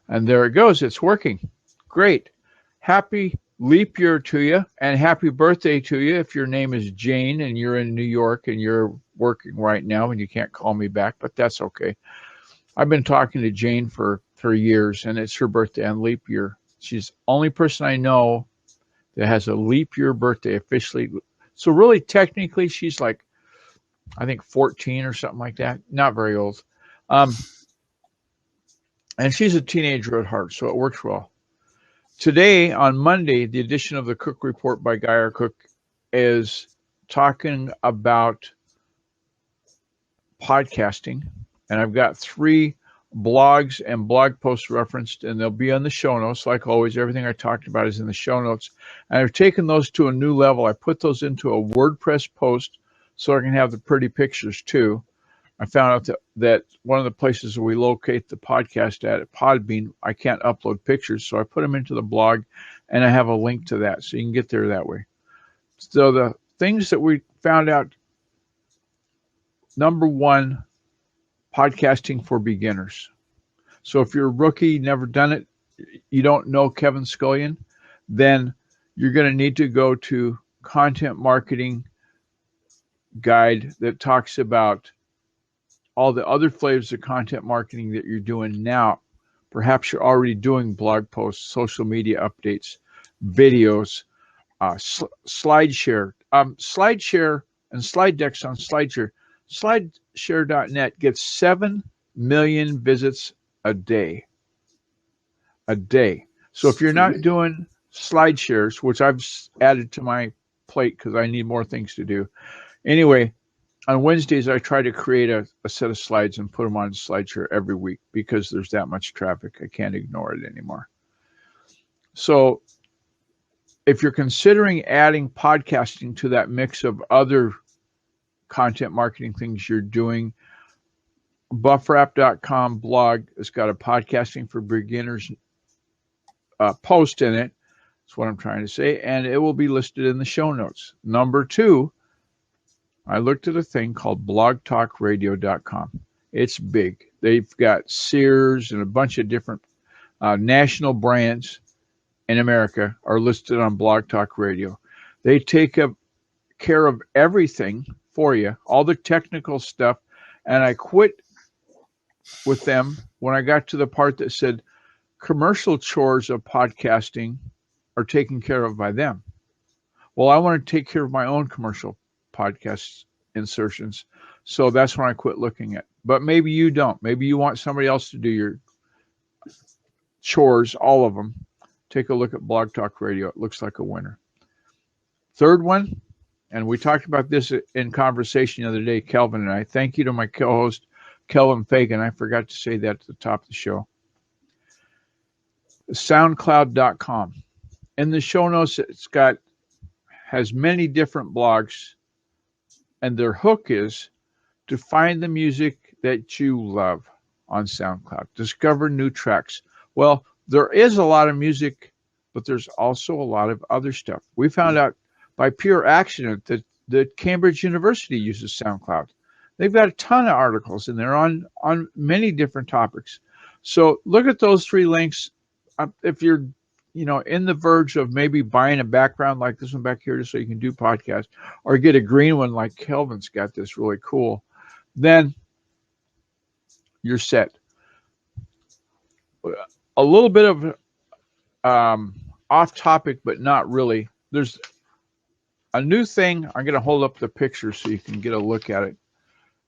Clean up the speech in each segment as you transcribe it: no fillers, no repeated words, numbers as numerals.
And there it goes. It's working. Great. Happy leap year to you and happy birthday to you if your name is Jane and you're in New York and you're working right now and you can't call me back, but that's okay. I've been talking to Jane for years and it's her birthday on leap year. She's the only person I know that has a leap year birthday officially. So really technically she's like I think 14 or something like that. Not very old. Um, and she's a teenager at heart, so it works well. Today, on Monday, the edition of the Cook Report by Guy R. Cook is talking about podcasting. And I've got 3 blogs and blog posts referenced, and they'll be on the show notes. Like always, everything I talked about is in the show notes. And I've taken those to a new level. I put those into a WordPress post so I can have the pretty pictures too. I found out that one of the places we locate the podcast at Podbean, I can't upload pictures, so I put them into the blog, and I have a link to that, so you can get there that way. So the things that we found out, number 1, podcasting for beginners. So if you're a rookie, never done it, you don't know Kevin Scullion, then you're going to need to go to Content Marketing Guide that talks about all the other flavors of content marketing that you're doing now. Perhaps you're already doing blog posts, social media updates, videos, SlideShare. SlideShare and slide decks on SlideShare. SlideShare.net gets 7 million visits a day. A day. So if you're not doing SlideShares, which I've added to my plate because I need more things to do. Anyway, on Wednesdays, I try to create a set of slides and put them on SlideShare every week because there's that much traffic. I can't ignore it anymore. So if you're considering adding podcasting to that mix of other content marketing things you're doing, buffrap.com blog has got a podcasting for beginners post in it. That's what I'm trying to say. And it will be listed in the show notes. Number 2, I looked at a thing called blogtalkradio.com. It's big. They've got Sears and a bunch of different national brands in America are listed on Blog Talk Radio. They take care of everything for you, all the technical stuff. And I quit with them when I got to the part that said commercial chores of podcasting are taken care of by them. Well, I want to take care of my own commercial podcast insertions. So that's when I quit looking at. But maybe you don't. Maybe you want somebody else to do your chores, all of them. Take a look at Blog Talk Radio. It looks like a winner. Third one, and we talked about this in conversation the other day, Kelvin and I. Thank you to my co-host, Kelvin Fagan. I forgot to say that at the top of the show. SoundCloud.com. In the show notes, has many different blogs, and their hook is to find the music that you love on SoundCloud. Discover new tracks. Well, there is a lot of music, but there's also a lot of other stuff. We found out by pure accident that Cambridge University uses SoundCloud. They've got a ton of articles in there on many different topics. So look at those 3 links. If you're in the verge of maybe buying a background like this one back here just so you can do podcasts, or get a green one like Kelvin's got this really cool, then you're set. A little bit of off topic, but not really. There's a new thing. I'm going to hold up the picture so you can get a look at it.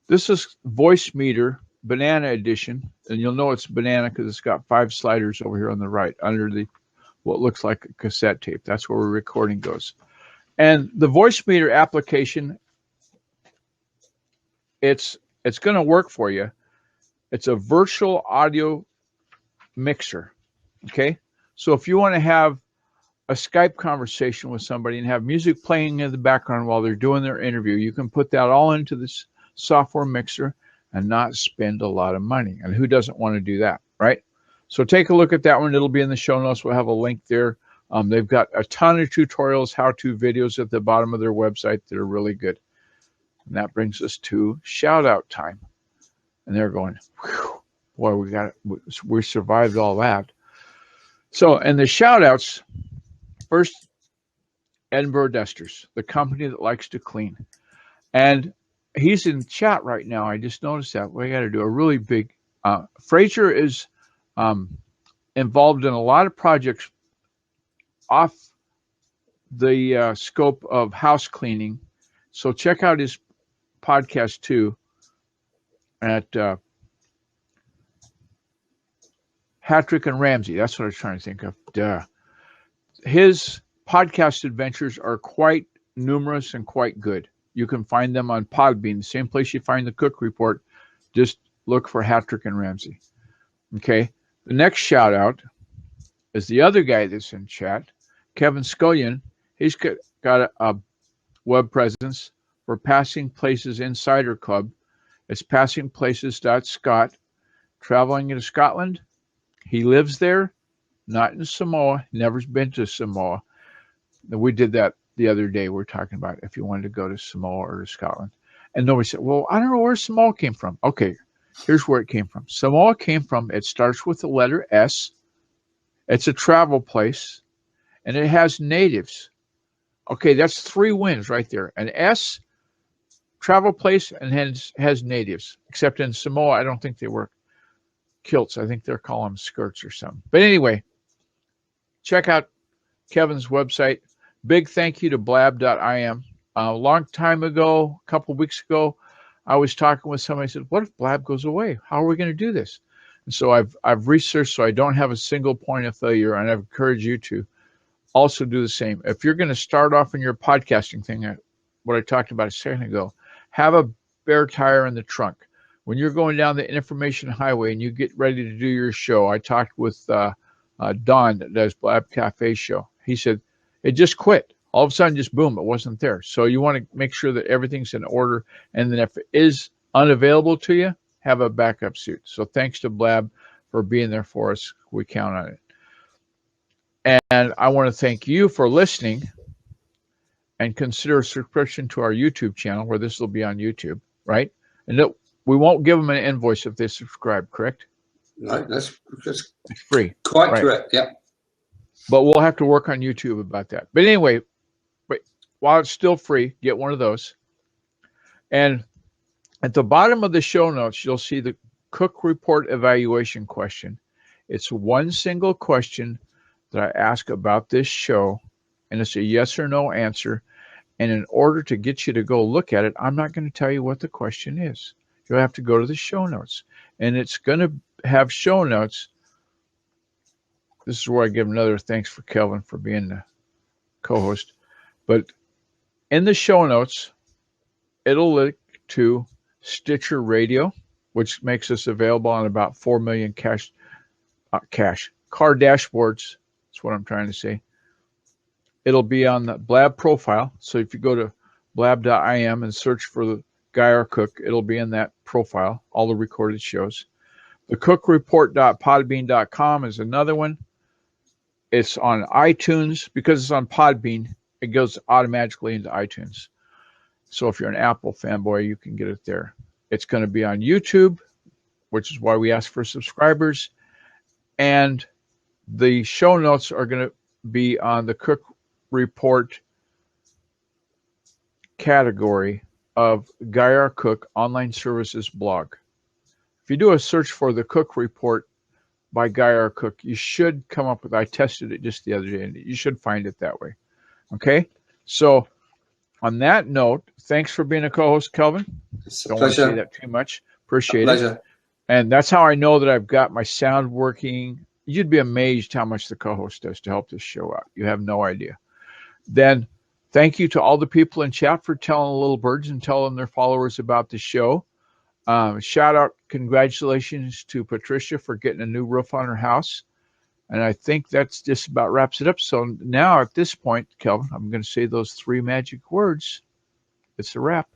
This is Voicemeeter Banana Edition, and you'll know it's banana because it's got 5 sliders over here on the right under the what looks like a cassette tape. That's where our recording goes. And the Voicemeeter application, it's going to work for you. It's a virtual audio mixer. Okay? So if you want to have a Skype conversation with somebody and have music playing in the background while they're doing their interview, you can put that all into this software mixer and not spend a lot of money. And who doesn't want to do that, right? So take a look at that one. It'll be in the show notes. We'll have a link there. They've got a ton of tutorials, how-to videos at the bottom of their website that are really good. And that brings us to shout-out time. And they're going, whew. Boy, we survived all that. So, and the shout outs first, Edinburgh Dusters, the company that likes to clean. And he's in chat right now. I just noticed that. We got to do a really big. Fraser is involved in a lot of projects off the scope of house cleaning. So check out his podcast too at Hattrick and Ramsey. That's what I was trying to think of. Duh. His podcast adventures are quite numerous and quite good. You can find them on Podbean, the same place you find the Cook Report. Just look for Hattrick and Ramsey. Okay. The next shout out is the other guy that's in chat, Kevin Scullion. He's got a web presence for Passing Places Insider Club. It's passingplaces.scot. Traveling into Scotland. He lives there, not in Samoa. Never's been to Samoa. We did that the other day. We were talking about if you wanted to go to Samoa or to Scotland. And nobody said, well, I don't know where Samoa came from. Okay, here's where it came from. Samoa came from, it starts with the letter S. It's a travel place, and it has natives. Okay, that's 3 wins right there. An S, travel place, and has natives. Except in Samoa, I don't think they wear kilts. I think they're calling them skirts or something. But anyway, check out Kevin's website. Big thank you to blab.im. A long time ago, a couple of weeks ago, I was talking with somebody. I said, what if Blab goes away? How are we going to do this? And so I've researched so I don't have a single point of failure, and I've encouraged you to also do the same. If you're going to start off in your podcasting thing, what I talked about a second ago, have a spare tire in the trunk. When you're going down the information highway and you get ready to do your show, I talked with Don that does Blab Cafe show. He said it just quit. All of a sudden, just boom, it wasn't there. So you want to make sure that everything's in order. And then if it is unavailable to you, have a backup suit. So thanks to Blab for being there for us. We count on it. And I want to thank you for listening, and consider a subscription to our YouTube channel, where this will be on YouTube, right? And we won't give them an invoice if they subscribe, correct? No, that's it's free. Quite right. Correct, yeah. But we'll have to work on YouTube about that. But anyway, while it's still free, get one of those. And at the bottom of the show notes, you'll see the Cook Report evaluation question. It's one single question that I ask about this show, and it's a yes or no answer. And in order to get you to go look at it, I'm not going to tell you what the question is. You'll have to go to the show notes. And it's going to have show notes. This is where I give another thanks for Kelvin for being the co-host. But in the show notes, it'll link to Stitcher Radio, which makes us available on about 4 million car dashboards. That's what I'm trying to say. It'll be on the Blab profile. So if you go to blab.im and search for the Guy R. Cook, it'll be in that profile, all the recorded shows. The cookreport.podbean.com is another one. It's on iTunes. Because it's on Podbean, it goes automatically into iTunes. So if you're an Apple fanboy, you can get it there. It's going to be on YouTube, which is why we ask for subscribers. And the show notes are going to be on the Cook Report category of Guy R. Cook Online Services blog. If you do a search for the Cook Report by Guy R. Cook, you should come up with, I tested it just the other day, and you should find it that way. Okay? So on that note, thanks for being a co-host, Kelvin. It's a Don't pleasure. want to say that too much. Appreciate it. Pleasure. And that's how I know that I've got my sound working. You'd be amazed how much the co-host does to help this show out. You have no idea. Then thank you to all the people in chat for telling the little birds and telling their followers about the show. Shout out, congratulations to Patricia for getting a new roof on her house. And I think that's just about wraps it up. So now at this point, Kelvin, I'm going to say those 3 magic words. It's a wrap.